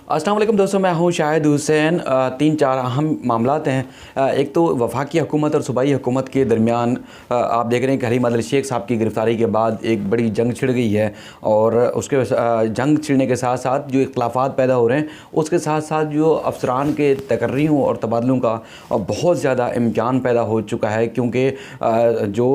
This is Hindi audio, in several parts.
अस्सलाम वालेकुम दोस्तों, मैं हूं शाहिद हुसैन। तीन चार अहम मामलात हैं। एक तो वफाकी हुकूमत और सूबाई हुकूमत के दरमियान आप देख रहे हैं कि हलीम आदिल शेख साहब की गिरफ़्तारी के बाद एक बड़ी जंग छिड़ गई है। और उसके जंग छिड़ने के साथ साथ जो इख्तलाफात पैदा हो रहे हैं, उसके साथ साथ जो अफसरान के तकर्रियों और तबादलों का बहुत ज़्यादा इम्कान पैदा हो चुका है। क्योंकि जो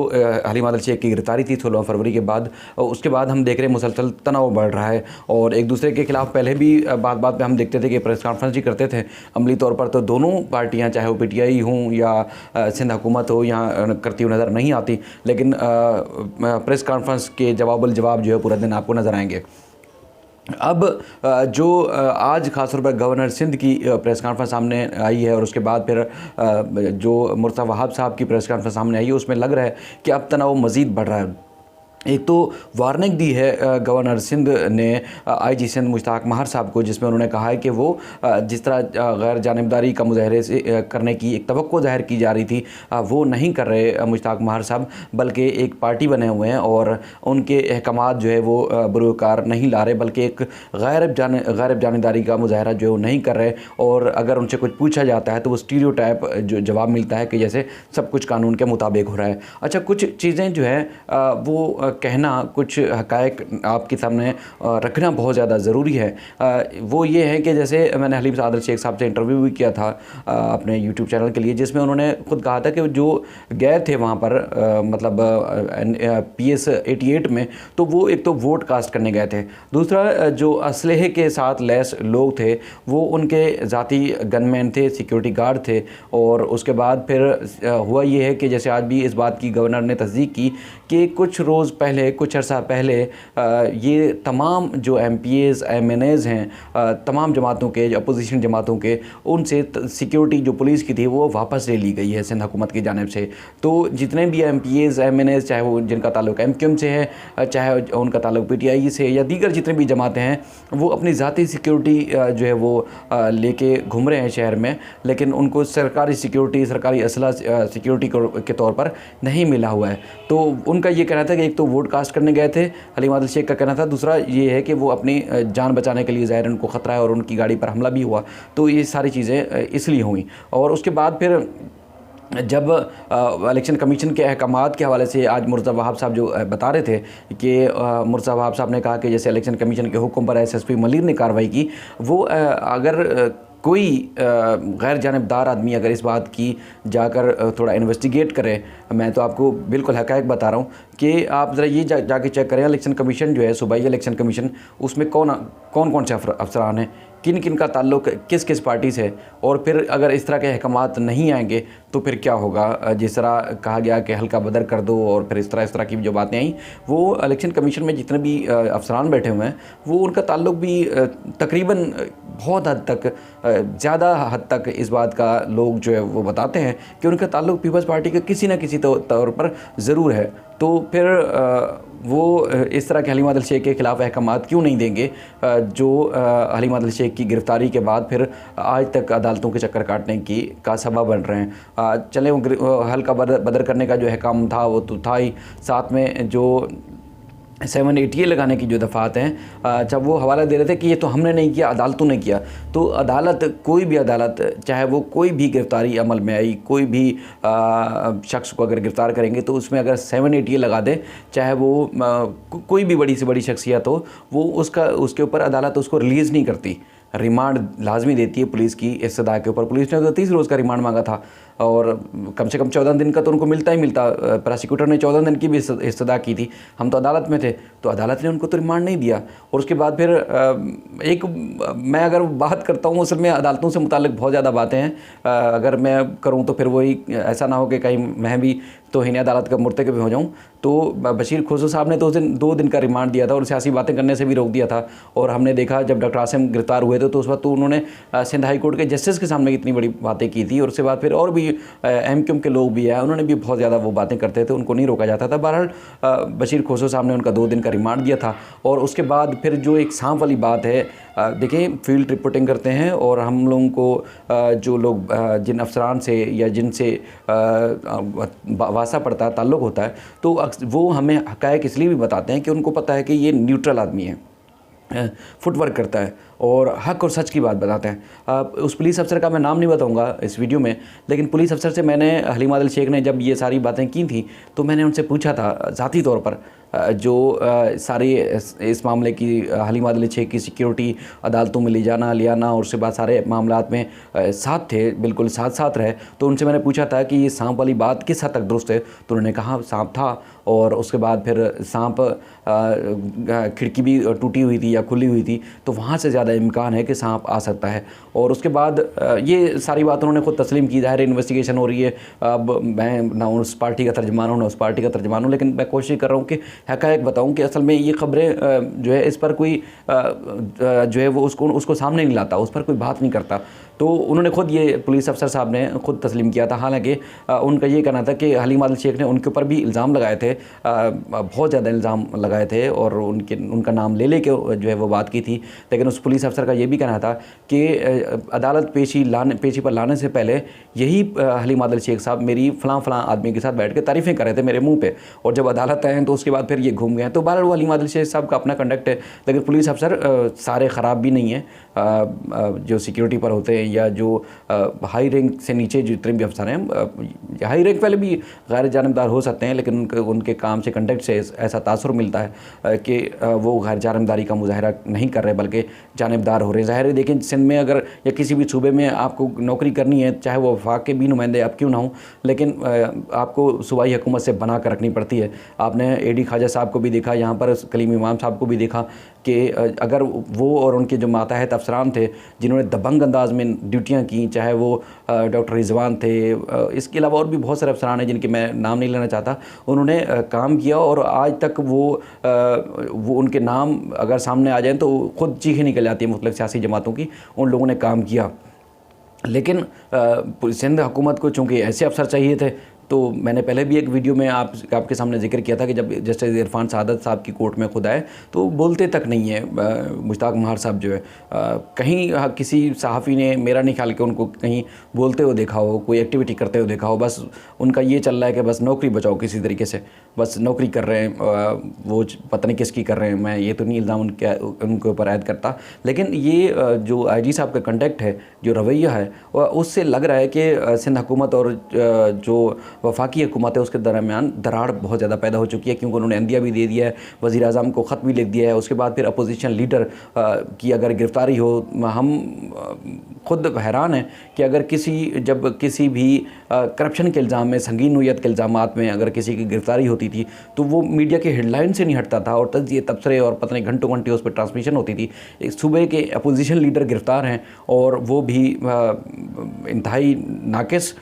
हलीम आदिल शेख की गिरफ़्तारी थी 16 फरवरी के बाद, उसके बाद हम देख रहे हैं मुसलसल तनाव बढ़ रहा है और एक दूसरे के ख़िलाफ़ पहले भी बात बात पे हम देखते थे कि प्रेस कॉन्फ्रेंस ही करते थे। अमली तौर पर तो दोनों पार्टियां, चाहे वो पीटीआई हों या सिंध हुकूमत हो, यहाँ करती हुई नज़र नहीं आती, लेकिन प्रेस कॉन्फ्रेंस के जवाब जो है पूरा दिन आपको नज़र आएंगे। अब जो आज ख़ास तौर पर गवर्नर सिंध की प्रेस कॉन्फ्रेंस सामने आई है और उसके बाद फिर जो मुर्तज़ा वहाब साहब की प्रेस कॉन्फ्रेंस सामने आई है, उसमें लग रहा है कि अब तनाव मज़ीद बढ़ रहा है। एक तो वार्निंग दी है गवर्नर सिंध ने आईजी सिंध मुश्ताक महर साहब को, जिसमें उन्होंने कहा है कि वो जिस तरह गैर जानिबदारी का मुजाहरे से करने की एक तवक्को ज़ाहिर की जा रही थी, वो नहीं कर रहे मुश्ताक महर साहब, बल्कि एक पार्टी बने हुए हैं और उनके अहकामात जो है वो बुरुकार नहीं ला रहे, बल्कि एक गैर जानिबदारी का मुजाहरा जो है वो नहीं कर रहे। और अगर उनसे कुछ पूछा जाता है तो वो स्टीरियोटाइप जो जवाब मिलता है कि जैसे सब कुछ कानून के मुताबिक हो रहा है। अच्छा, कुछ चीज़ें जो है वो कहना, कुछ हक़ाइक़ आपके सामने रखना बहुत ज़्यादा ज़रूरी है। वो ये है कि जैसे मैंने हलीम आदिल शेख साहब से इंटरव्यू भी किया था अपने यूट्यूब चैनल के लिए, जिसमें उन्होंने खुद कहा था कि जो गए थे वहाँ पर मतलब PS 88 में, तो वो एक तो वोट कास्ट करने गए थे, दूसरा जो असलहे के साथ लैस लोग थे वो उनके ज़ाती गनमैन थे, सिक्योरिटी गार्ड थे। और उसके बाद फिर हुआ ये है कि जैसे आज भी इस बात की गवर्नर ने तस्दीक की कि कुछ रोज़ पहले, कुछ अर्सा पहले ये तमाम जो MPAs MNAs हैं तमाम जमातों के, अपोजिशन जमातों के, उनसे सिक्योरिटी जो पुलिस की थी वो वापस ले ली गई है सिंध हुकूमत की जानिब से। तो जितने भी MPAs MNAs, चाहे वो जिनका ताल्लुक MQM से है, चाहे उनका ताल्लुक PTI से या दीगर जितने भी जमातें हैं, वो अपनी ज़ाती सिक्योरिटी जो है वो लेके घूम रहे हैं शहर में, लेकिन उनको सरकारी सिक्योरिटी, सरकारी असला सिक्योरिटी के तौर पर नहीं मिला हुआ है। तो उनका ये कहना था कि एक तो वोट कास्ट करने गए थे, हलीम आदिल शेख का कहना था, दूसरा ये है कि वो अपनी जान बचाने के लिए ज़ाहिर उनको ख़तरा है और उनकी गाड़ी पर हमला भी हुआ। तो ये सारी चीज़ें इसलिए हुई। और उसके बाद फिर जब इलेक्शन कमीशन के अहकामात के हवाले से आज मुर्तज़ा वहाब साहब जो बता रहे थे कि मुर्तज़ा वहाब साहब ने कहा कि जैसे इलेक्शन कमीशन के हुक्म पर SSP मलिर ने कार्रवाई की, वो अगर कोई गैर जानिबदार आदमी अगर इस बात की जाकर थोड़ा इन्वेस्टिगेट करे, मैं तो आपको बिल्कुल हक़ाइक़ बता रहा हूँ कि आप ज़रा ये जाके चेक करें, इलेक्शन कमीशन जो है, सूबाई इलेक्शन कमीशन, उसमें कौन से अफसरान हैं, किन किन का ताल्लुक किस किस पार्टी से, और फिर अगर इस तरह के अहकामात नहीं आएंगे तो फिर क्या होगा। जिस तरह कहा गया कि हल्का बदर कर दो और फिर इस तरह की जो बातें आई, वो इलेक्शन कमीशन में जितने भी अफसरान बैठे हुए हैं वो उनका ताल्लुक भी तकरीबन बहुत हद तक, ज़्यादा हद तक इस बात का लोग जो है वो बताते हैं कि उनका ताल्लुक पीपल्स पार्टी के किसी न किसी तौर पर ज़रूर है। तो फिर वो इस तरह के हलीम आदिल शेख के ख़िलाफ़ अहकामात क्यों नहीं देंगे जो हलीम आदिल शेख की गिरफ़्तारी के बाद फिर आज तक अदालतों के चक्कर काटने का सबब बन रहे हैं। चले वो हल्का बदर करने का जो अहकाम था वो तो था ही, साथ में जो 780 लगाने की जो दफ़ात हैं, जब वो हवाला दे रहे थे कि ये तो हमने नहीं किया, अदालतों ने किया। तो अदालत, कोई भी अदालत, चाहे वो कोई भी गिरफ़्तारी अमल में आई, कोई भी शख्स को अगर गिरफ़्तार करेंगे तो उसमें अगर 780 लगा दें, चाहे वो कोई भी बड़ी से बड़ी शख्सियत हो, वो उसके ऊपर अदालत उसको रिलीज़ नहीं करती, रिमांड लाजमी देती है पुलिस की इस्तदा के ऊपर। पुलिस ने तो 30 रोज़ का रिमांड मांगा था और कम से कम 14 दिन का तो उनको मिलता ही मिलता। प्रोसिक्यूटर ने 14 दिन की भी इस्तदा की थी। हम तो अदालत में थे, तो अदालत ने उनको तो रिमांड नहीं दिया। और उसके बाद फिर मैं अगर बात करता हूँ, असल में अदालतों से मुताल्लिक़ बहुत ज़्यादा बातें हैं, अगर मैं करूँ तो फिर वही ऐसा ना हो कि कहीं मैं भी तौहीन अदालत का मुर्तकब हो जाऊँ। तो बशीर खोसो साहब ने तो उस दिन 2 दिन का रिमांड दिया था और सियासी बातें करने से भी रोक दिया था। और हमने देखा जब डॉक्टर आसिम गिरफ़्तार हुए थे तो उस वक्त तो उन्होंने सिंध हाई कोर्ट के जस्टिस के सामने इतनी बड़ी बातें की थी। और उसके बाद फिर और भी MQM के लोग भी आए, उन्होंने भी बहुत ज़्यादा वो बातें करते थे, उनको नहीं रोका जाता था। बहरहाल बशीर खोसो साहब ने उनका 2 दिन का रिमांड दिया था। और उसके बाद फिर जो एक सांप वाली बात है, देखें, फील्ड रिपोर्टिंग करते हैं और हम लोगों को जो लोग जिन अफसरान से या जिनसे वास्ता पड़ता है, ताल्लुक़ होता है, तो वो हमें हक़ाइक़ इसलिए भी बताते हैं कि उनको पता है कि ये न्यूट्रल आदमी है, फुटवर्क करता है और हक और सच की बात बताते हैं। उस पुलिस अफसर का मैं नाम नहीं बताऊंगा इस वीडियो में, लेकिन पुलिस अफसर से मैंने, हलीम आदिल शेख ने जब ये सारी बातें की थी तो मैंने उनसे पूछा था ज़ाती तौर पर, जो सारी इस मामले की हलीम आदिल शेख की सिक्योरिटी, अदालतों में ले जाना ले आना और उसके बाद सारे मामलात में साथ थे, बिल्कुल साथ साथ रहे। तो उनसे मैंने पूछा था कि ये सांप वाली बात किस हद तक दुरुस्त है, तो उन्होंने कहा सांप था, और उसके बाद फिर सांप खिड़की भी टूटी हुई थी या खुली हुई थी, तो वहाँ से ज़्यादा इम्कान है कि सांप आ सकता है। और उसके बाद ये सारी बात उन्होंने खुद तस्लीम की। ज़ाहिर इन्वेस्टिगेशन हो रही है, अब मैं ना उस पार्टी का तर्जमान हूँ ना उस पार्टी का तर्जमान हूँ, लेकिन मैं कोशिश कर रहा हूँ कि हक़ाइक़ बताऊँ कि असल में ये खबरें जो है इस पर कोई जो है वो उसको सामने नहीं लाता, उस पर कोई बात नहीं करता। तो उन्होंने खुद, ये पुलिस अफसर साहब ने खुद तस्लीम किया था। हालांकि उनका ये कहना था कि हलीम आदिल शेख ने उनके ऊपर भी इल्ज़ाम लगाए थे, बहुत ज़्यादा इल्ज़ाम लगाए थे और उनका नाम ले के जो है वो बात की थी। लेकिन उस पुलिस अफसर का ये भी कहना था कि अदालत पेशी पर लाने से पहले यही हलीम आदिल शेख साहब मेरी फ़लाँ आदमी के साथ बैठ के तारीफ़ें कर रहे थे मेरे मुँह पे, और जब अदालत आए हैं तो उसके बाद फिर ये घूम गए हैं। तो बहरहाल वो हलीम आदिल शेख साहब का अपना कंडक्ट है, लेकिन पुलिस अफसर सारे ख़राब भी नहीं है। जो सिक्योरिटी पर होते हैं या जो हाई रैंक से नीचे जितने भी अफसर हैं, हाई रैंक वाले भी गैर जानिबदार हो सकते हैं, लेकिन उनके काम से, कंडक्ट से ऐसा तासुर मिलता है कि वो गैर जानिबदारी का मुजाहरा नहीं कर रहे बल्कि जानिबदार हो रहे हैं। ज़ाहिर है, देखें, सिंध में अगर या किसी भी सूबे में आपको नौकरी करनी है, चाहे वो वफाक के भी नुमाइंदे आप क्यों ना हों, लेकिन आपको सूबाई हुकूमत से बना कर रखनी पड़ती है। आपने AD ख्वाजा साहब को भी देखा, यहाँ पर कलीम इमाम साहब को भी देखा कि अगर वो और उनके जो मातहत अफसरान थे जिन्होंने दबंग अंदाज में ड्यूटियाँ की, चाहे वो डॉक्टर रिजवान थे, इसके अलावा और भी बहुत सारे अफसरान हैं जिनके मैं नाम नहीं लेना चाहता, उन्होंने काम किया और आज तक वो उनके नाम अगर सामने आ जाएँ तो ख़ुद चीखें निकल जाती हैं मुख्तलिफ़ सियासी जमातों की, उन लोगों ने काम किया। लेकिन सिंध हुकूमत को चूँकि ऐसे अफसर चाहिए थे, तो मैंने पहले भी एक वीडियो में आपके सामने जिक्र किया था कि जब जस्टिस इरफान सादत साहब की कोर्ट में खुद आए तो बोलते तक नहीं है। मुश्ताक महार साहब जो है, कहीं किसी सहाफ़ी ने, मेरा नहीं ख्याल कि उनको कहीं बोलते हुए देखा हो, कोई एक्टिविटी करते हुए देखा हो। बस उनका ये चल रहा है कि बस नौकरी बचाओ किसी तरीके से, बस नौकरी कर रहे हैं, वो पता नहीं किसकी कर रहे हैं। मैं ये तो नहीं इल्ज़ाम उनके ऊपर आयद करता, लेकिन ये जो IG साहब का कंडक्ट है, जो रवैया है, उससे लग रहा है कि सिंध हुकूमत और जो वफाकी हुकूमत है उसके दरमियान दरार बहुत ज़्यादा पैदा हो चुकी है, क्योंकि उन्होंने अंदिया भी दे दिया है, वज़ीर आज़म को ख़त भी लिख दिया है। उसके बाद फिर अपोजिशन लीडर की अगर गिरफ़्तारी हो, हम खुद हैरान हैं कि अगर जब किसी भी करप्शन के इल्ज़ाम में, संगीन नोयत के इल्ज़ामात में अगर किसी की गिरफ़्तारी होती थी तो वो मीडिया के हेडलाइन से नहीं हटता था और तजिए तबसरे और पता नहीं घंटों घंटे उस पर ट्रांसमिशन होती थी। एक सूबे के अपोजिशन लीडर गिरफ़्तार हैं और वो भी इंतहाई नाक़िस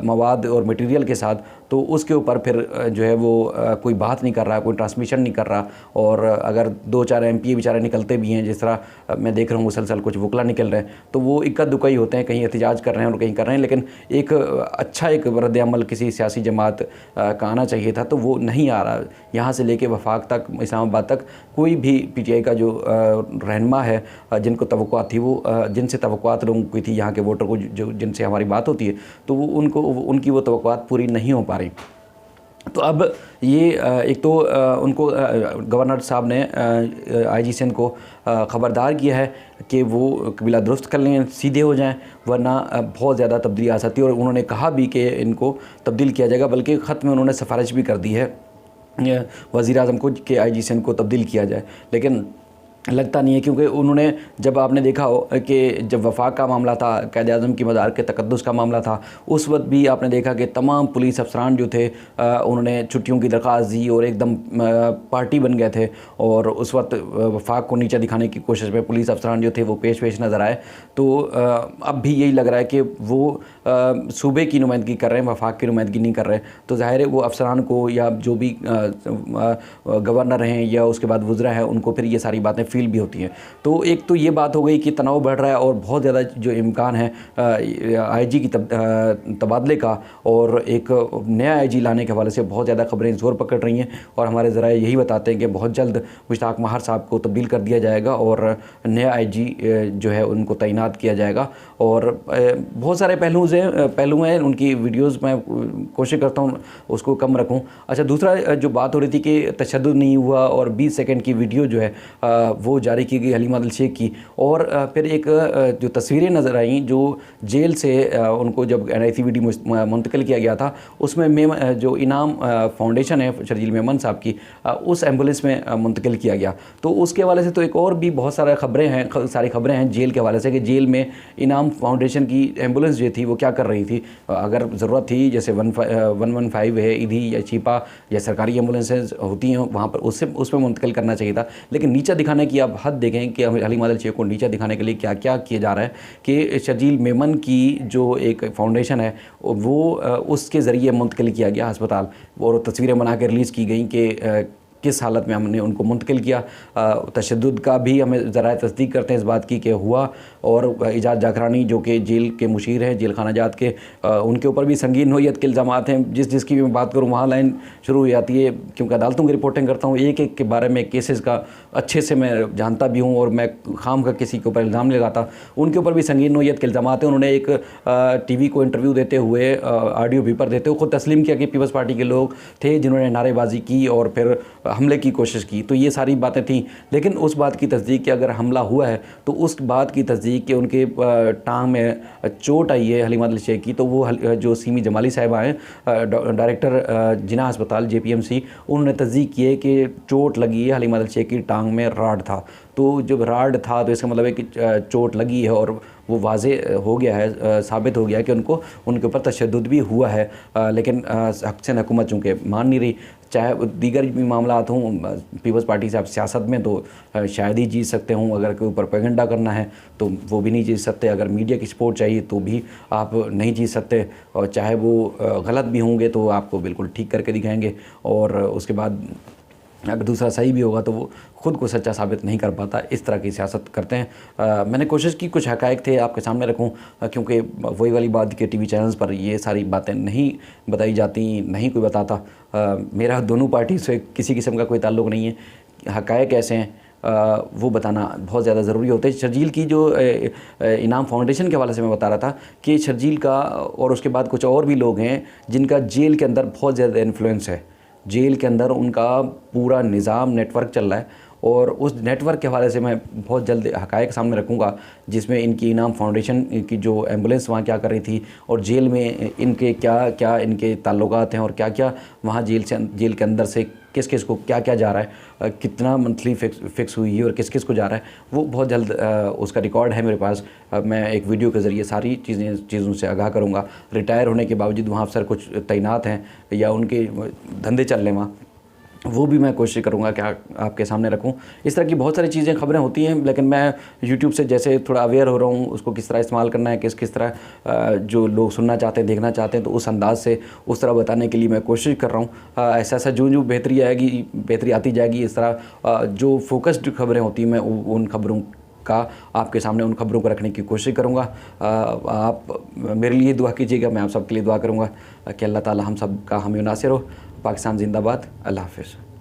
मवाद और मटेरियल के साथ, तो उसके ऊपर फिर जो है वो कोई बात नहीं कर रहा, कोई ट्रांसमिशन नहीं कर रहा। और अगर 2-4 MP बेचारे निकलते भी हैं, जिस तरह मैं देख रहा हूँ मुसलसल कुछ वकला निकल रहे हैं, तो वो इक्का दुक्का ही होते हैं, कहीं एहतजाज कर रहे हैं और कहीं कर रहे हैं। लेकिन एक अच्छा एक रद्द अमल किसी सियासी जमात का आना चाहिए था, तो वो नहीं आ रहा। यहाँ से लेके वफाक तक, इस्लामाबाद तक, कोई भी PTI का जो रहनुमा है जिनको तवक्कुआत थी, वो जिनसे तवक्कुआत लोगों की थी, यहाँ के वोटर को जो जिनसे हमारी बात होती है, तो वो उनकी वो तवक्कुआत पूरी नहीं हो पा रही। तो अब ये एक तो उनको गवर्नर साहब ने IG सिंध को ख़बरदार किया है कि वो कबीला दुरुस्त कर लें, सीधे हो जाएं, वरना बहुत ज़्यादा तब्दीली आ सकती है। और उन्होंने कहा भी कि इनको तब्दील किया जाएगा, बल्कि ख़त में उन्होंने सिफारिश भी कर दी है वज़ीर आज़म को कि IG सिंध को तब्दील किया जाए, लेकिन लगता नहीं है। क्योंकि उन्होंने, जब आपने देखा हो कि जब वफाक का मामला था, क़ायद आज़म की मज़ार के तक़द्दुस का मामला था, उस वक्त भी आपने देखा कि तमाम पुलिस अफसरान जो थे उन्होंने छुट्टियों की दरख्वास्त दी और एकदम पार्टी बन गए थे। और उस वक्त वफाक को नीचा दिखाने की कोशिश में पुलिस अफसरान जो थे वो पेश नज़र आए। तो अब भी यही लग रहा है कि वो सूबे की नुमाइंदगी कर रहे हैं, वफाक की नुमाइंदगी नहीं कर रहे। तो ज़ाहिर है वो अफसरान को या जो भी गवर्नर हैं या उसके बाद वज़रा हैं, उनको फिर ये सारी बातें फील भी होती हैं। तो एक तो ये बात हो गई कि तनाव बढ़ रहा है और बहुत ज़्यादा जो इम्कान है IG की तबादले का, और एक नया IG लाने के हवाले से बहुत ज़्यादा खबरें ज़ोर पकड़ रही हैं। और हमारे ज़राए यही बताते हैं कि बहुत जल्द मुश्ताक महार साहब को तब्दील कर दिया जाएगा और नया IG जो है उनको तैनात किया जाएगा। और बहुत सारे पहलू हैं उनकी वीडियोज़ में, कोशिश करता हूँ उसको कम रखूँ। अच्छा, दूसरा जो बात हो रही थी कि तशद्दुद नहीं हुआ और 20 सेकंड की वीडियो जो है वो जारी की गई हलीमा आदिल शेख की। और फिर एक जो तस्वीरें नज़र आई जो जेल से उनको जब NICVD मुंतकिल किया गया था, उसमें जो इनाम फाउंडेशन है शर्जील मेमन साहब की, उस एम्बुलेंस में मुंतकिल किया गया। तो उसके हवाले से तो एक और भी बहुत सारी खबरें हैं जेल के हवाले से कि जेल में इनाम फाउंडेशन की एम्बुलेंस जो थी वो क्या कर रही थी। अगर ज़रूरत थी जैसे 115 है ईदी या चीपा या सरकारी एम्बुलेंसेज होती हैं वहाँ पर उसमें मुंतकिल करना चाहिए था। लेकिन नीचा दिखाने की आप हद देखें कि हलीमा आदिल शेख को नीचा दिखाने के लिए क्या क्या किया जा रहा है कि शर्जील मेमन की जो एक फाउंडेशन है वो उसके ज़रिए मुंतकिल किया गया अस्पताल, और तस्वीरें बना के रिलीज़ की गई कि किस हालत में हमने उनको मुंतकिल किया। तशद्दुद का भी हमें ज़रा तस्दीक करते हैं इस बात की कि हुआ। और इजाज़ जाखरानी जो कि जेल के मुशीर हैं, जेल खाना जात के, उनके ऊपर भी संगीन नोयत के इल्ज़ामात हैं। जिसकी भी मैं बात करूँ वहाँ लाइन शुरू हो जाती है, क्योंकि अदालतों की रिपोर्टिंग करता हूँ, एक एक के बारे में केसेस का अच्छे से मैं जानता भी हूँ और मैं खाम का किसी के ऊपर इल्ज़ाम नहीं लगाता। उनके ऊपर भी संगीन नोयत के इल्ज़ामात हैं। उन्होंने एक TV को इंटरव्यू देते हुए, ऑडियो पेपर देते हुए खुद तस्लीम किया कि पीपल्स पार्टी के लोग थे जिन्होंने नारेबाजी की और फिर हमले की कोशिश की। तो ये सारी बातें थीं। लेकिन उस बात की तस्दीक कि अगर हमला हुआ है तो उस बात की तस्दीक कि उनके टांग में चोट आई है हलीमा आदिल शेख की, तो वो जो सीमी जमाली साहिबा हैं, डायरेक्टर जिना अस्पताल JPMC, उन्होंने तस्दीक की है कि चोट लगी है हलीमा आदिल शेख की टांग में, राड था। तो जब राड था तो इसका मतलब है कि चोट लगी है और वो वाज़े हो गया है, साबित हो गया है कि उनके ऊपर तशद्दुद भी हुआ है। लेकिन हक़ हुकूमत चूँकि मान नहीं रही, चाहे दीगर भी मामला हों पीपल्स पार्टी से आप सियासत में तो शायद ही जीत सकते हों, अगर कोई प्रोपेगेंडा करना है तो वो भी नहीं जीत सकते, अगर मीडिया की सपोर्ट चाहिए तो भी आप नहीं जीत सकते, और चाहे वो गलत भी होंगे तो आपको बिल्कुल ठीक करके दिखाएंगे, और उसके बाद अगर दूसरा सही भी होगा तो वो ख़ुद को सच्चा साबित नहीं कर पाता। इस तरह की सियासत करते हैं। मैंने कोशिश की कुछ हक़ाइक़ थे आपके सामने रखूं, क्योंकि वही वाली बात कि TV चैनल्स पर ये सारी बातें नहीं बताई जाती, नहीं कोई बताता। मेरा दोनों पार्टी से किसी किस्म का कोई ताल्लुक़ नहीं है। हक़ाइक़ ऐसे हैं वो बताना बहुत ज़्यादा ज़रूरी होता है। शर्जील की जो इनाम फाउंडेशन के हवाले से मैं बता रहा था कि शर्जील का और उसके बाद कुछ और भी लोग हैं जिनका जेल के अंदर बहुत ज़्यादा इन्फ्लुएंस है। जेल के अंदर उनका पूरा निज़ाम नेटवर्क चल रहा है, और उस नेटवर्क के हवाले से मैं बहुत जल्द हक़ाइक़ सामने रखूँगा, जिसमें इनकी इनाम फाउंडेशन की जो एम्बुलेंस वहाँ क्या कर रही थी, और जेल में इनके क्या क्या इनके ताल्लुकात हैं, और क्या क्या वहाँ जेल के अंदर से किस किस को क्या क्या जा रहा है, कितना मंथली फ़िक्स हुई है और किस किस को जा रहा है, वो बहुत जल्द उसका रिकॉर्ड है मेरे पास। मैं एक वीडियो के ज़रिए सारी चीज़ों से आगाह करूँगा। रिटायर होने के बावजूद वहाँ अफसर कुछ तैनात हैं या उनके धंधे चल रहे हैं वहाँ, वो भी मैं कोशिश करूँगा कि आपके सामने रखूँ। इस तरह की बहुत सारी चीज़ें खबरें होती हैं, लेकिन मैं YouTube से जैसे थोड़ा अवेयर हो रहा हूँ उसको किस तरह इस्तेमाल करना है, किस तरह जो लोग सुनना चाहते हैं, देखना चाहते हैं, तो उस अंदाज़ से उस तरह बताने के लिए मैं कोशिश कर रहा हूँ। ऐसा जो बेहतरी आती जाएगी, इस तरह जो फोकस्ड खबरें होती हैं मैं उन खबरों का आपके सामने उन खबरों को रखने की कोशिश करूँगा। आप मेरे लिए दुआ कीजिएगा, मैं आप सबके लिए दुआ करूँगा कि अल्लाह ताला हम सब का हामी नासिर हो। पाकिस्तान जिंदाबाद। अल्लाह हाफ़िज़।